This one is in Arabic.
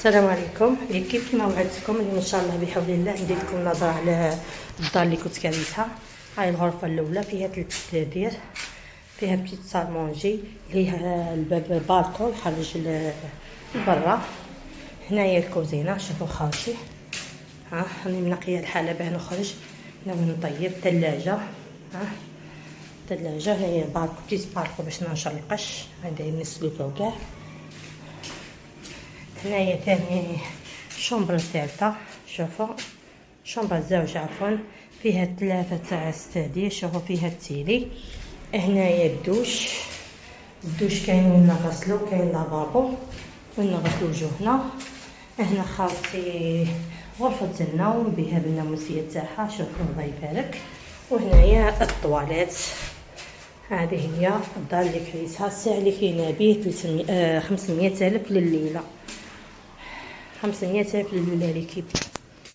السلام عليكم. كيف ما وعدتكم اليوم ان شاء الله بحول الله ندير لكم نظره على الدار اللي كنت كريتها. هاي الغرفه الاولى فيها 3 سرادير، فيها بتيت صالمونجي اللي هي الباب بالكو يخرج لبرا. هنايا الكوزينه، شوفوا خاوتي راني منقيه الحاله باه نخرج ناوي نطيب. ثلاجه ثلاجه هنايا بالكو، بتيت بالكو باش ننشر القش، دايرين السلوك وكاع. هنايا ثاني شومبر ثالثة، شوفوا شومبر زوج عفوا، فيها 3 تاع السرادير. شوفوا فيها التيلي. هنايا الدوش كاين وين نغسلو، كاين لافابو وين نغسلو وجوهنا. هنا خاوتي غرفة النوم بها بالناموسية تاعها، شوفوا الله يبارك. وهنايا الطواليت. هذه هي الدار اللي كريتها. السعر اللي كاينه به 500,000 لليله، 500,000 لليله ركب.